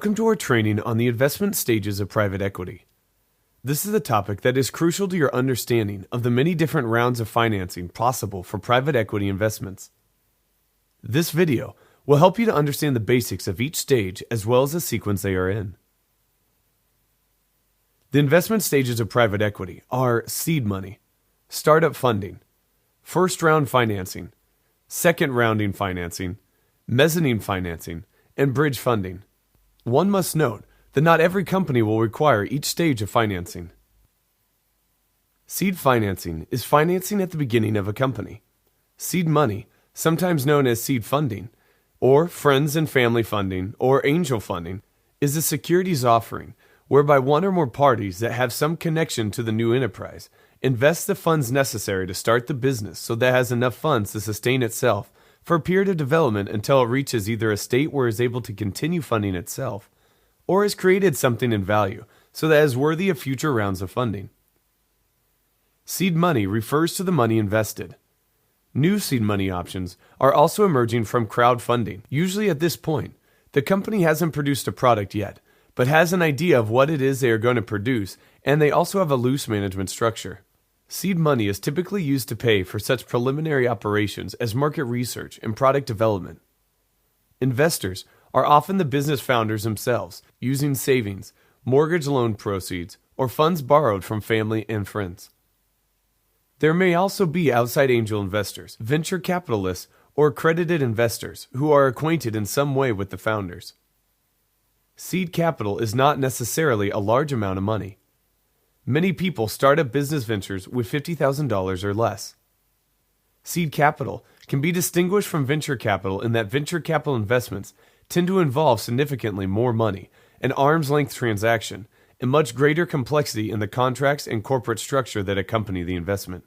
Welcome to our training on the investment stages of private equity. This is a topic that is crucial to your understanding of the many different rounds of financing possible for private equity investments. This video will help you to understand the basics of each stage as well as the sequence they are in. The investment stages of private equity are seed money, startup funding, first round financing, second rounding financing, mezzanine financing, and bridge funding. One must note that not every company will require each stage of financing. Seed financing is financing at the beginning of a company. Seed money, sometimes known as seed funding, or friends and family funding, or angel funding, is a securities offering whereby one or more parties that have some connection to the new enterprise invest the funds necessary to start the business so that it has enough funds to sustain itself for a period of development until it reaches either a state where it is able to continue funding itself, or has created something in value so that it is worthy of future rounds of funding. Seed money refers to the money invested. New seed money options are also emerging from crowdfunding. Usually at this point, the company hasn't produced a product yet, but has an idea of what it is they are going to produce, and they also have a loose management structure. Seed money is typically used to pay for such preliminary operations as market research and product development. Investors are often the business founders themselves, using savings, mortgage loan proceeds, or funds borrowed from family and friends. There may also be outside angel investors, venture capitalists, or accredited investors who are acquainted in some way with the founders. Seed capital is not necessarily a large amount of money. Many people start up business ventures with $50,000 or less. Seed capital can be distinguished from venture capital in that venture capital investments tend to involve significantly more money, an arm's length transaction, and much greater complexity in the contracts and corporate structure that accompany the investment.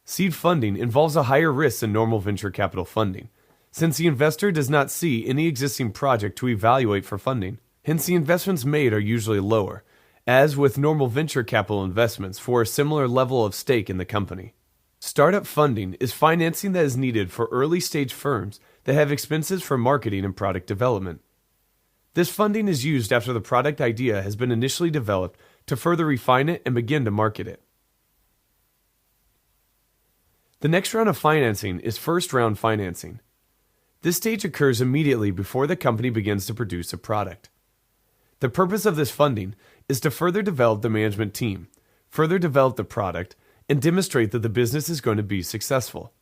Seed funding involves a higher risk than normal venture capital funding, since the investor does not see any existing project to evaluate for funding. Hence, the investments made are usually lower, as with normal venture capital investments for a similar level of stake in the company. Startup funding is financing that is needed for early-stage firms that have expenses for marketing and product development. This funding is used after the product idea has been initially developed to further refine it and begin to market it. The next round of financing is first-round financing. This stage occurs immediately before the company begins to produce a product. The purpose of this funding is to further develop the management team, further develop the product, and demonstrate that the business is going to be successful.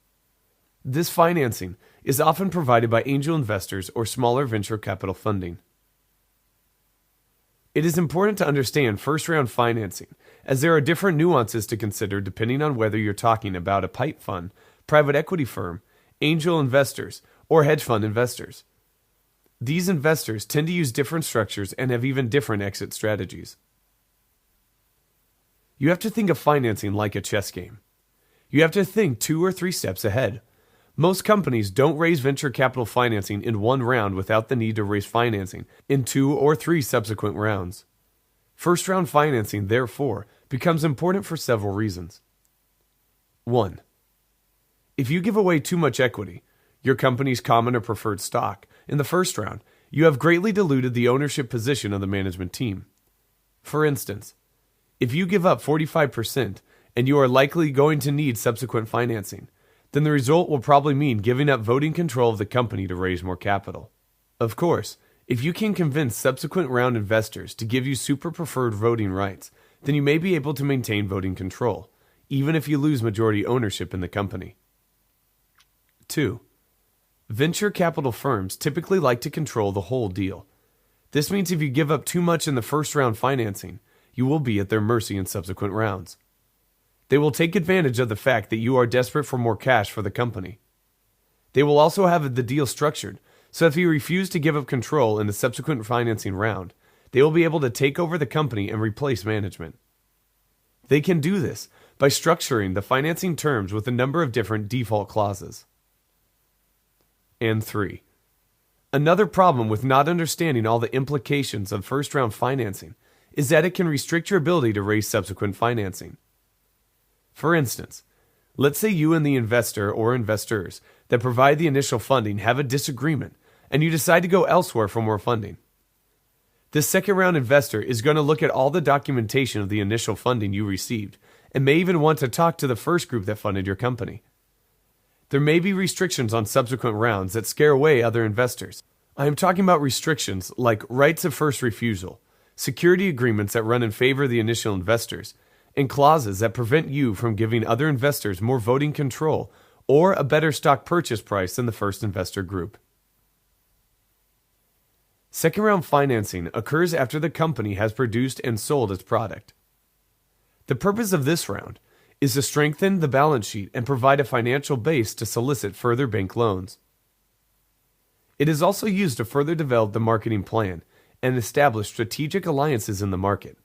This financing is often provided by angel investors or smaller venture capital funding. It is important to understand first-round financing, as there are different nuances to consider depending on whether you're talking about a PIPE fund, private equity firm, angel investors, or hedge fund investors. These investors tend to use different structures and have even different exit strategies. You have to think of financing like a chess game. You have to think 2 or 3 steps ahead. Most companies don't raise venture capital financing in one round without the need to raise financing in 2 or 3 subsequent rounds. First round financing, therefore, becomes important for several reasons. 1. If you give away too much equity, your company's common or preferred stock, in the first round, you have greatly diluted the ownership position of the management team. For instance, if you give up 45% and you are likely going to need subsequent financing, then the result will probably mean giving up voting control of the company to raise more capital. Of course, if you can convince subsequent round investors to give you super preferred voting rights, then you may be able to maintain voting control, even if you lose majority ownership in the company. 2. Venture capital firms typically like to control the whole deal. This means if you give up too much in the first round financing, you will be at their mercy in subsequent rounds. They will take advantage of the fact that you are desperate for more cash for the company. They will also have the deal structured, so if you refuse to give up control in the subsequent financing round, they will be able to take over the company and replace management. They can do this by structuring the financing terms with a number of different default clauses. And 3. Another problem with not understanding all the implications of first-round financing is that it can restrict your ability to raise subsequent financing. For instance, let's say you and the investor or investors that provide the initial funding have a disagreement and you decide to go elsewhere for more funding. This second round investor is going to look at all the documentation of the initial funding you received and may even want to talk to the first group that funded your company. There may be restrictions on subsequent rounds that scare away other investors. I am talking about restrictions like rights of first refusal, security agreements that run in favor of the initial investors, and clauses that prevent you from giving other investors more voting control or a better stock purchase price than the first investor group. Second round financing occurs after the company has produced and sold its product. The purpose of this round is to strengthen the balance sheet and provide a financial base to solicit further bank loans. It is also used to further develop the marketing plan and establish strategic alliances in the market.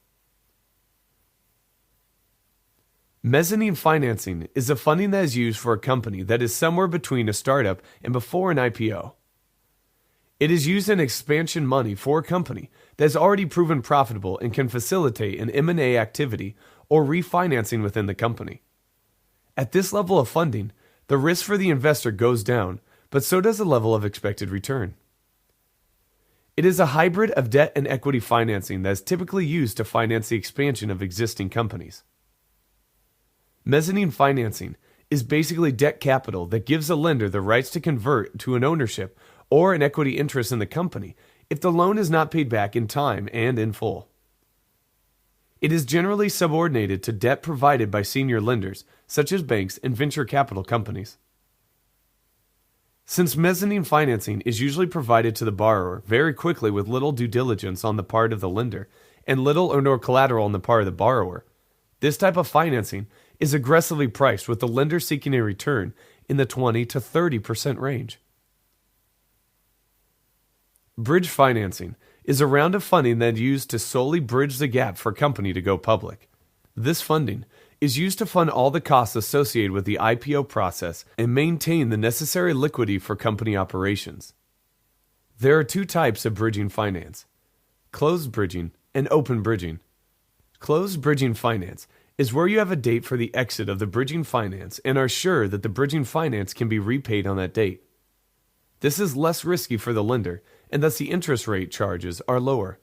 Mezzanine financing is the funding that is used for a company that is somewhere between a startup and before an IPO. It is used in expansion money for a company that has already proven profitable and can facilitate an M&A activity or refinancing within the company. At this level of funding, the risk for the investor goes down, but so does the level of expected return. It is a hybrid of debt and equity financing that is typically used to finance the expansion of existing companies. Mezzanine financing is basically debt capital that gives a lender the rights to convert to an ownership or an equity interest in the company if the loan is not paid back in time and in full. It is generally subordinated to debt provided by senior lenders, such as banks and venture capital companies. Since mezzanine financing is usually provided to the borrower very quickly with little due diligence on the part of the lender and little or no collateral on the part of the borrower, this type of financing is aggressively priced with the lender seeking a return in the 20 to 30% range. Bridge financing is a round of funding that is used to solely bridge the gap for a company to go public. This funding is used to fund all the costs associated with the IPO process and maintain the necessary liquidity for company operations. There are two types of bridging finance: closed bridging and open bridging. Closed bridging finance is where you have a date for the exit of the bridging finance and are sure that the bridging finance can be repaid on that date. This is less risky for the lender, and thus the interest rate charges are lower.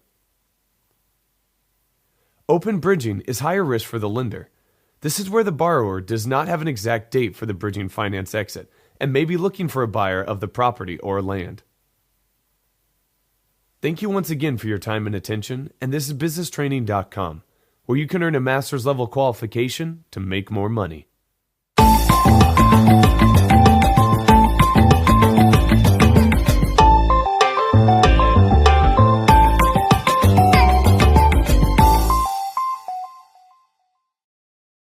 Open bridging is higher risk for the lender. This is where the borrower does not have an exact date for the bridging finance exit and may be looking for a buyer of the property or land. Thank you once again for your time and attention, and this is businesstraining.com, where you can earn a master's level qualification to make more money.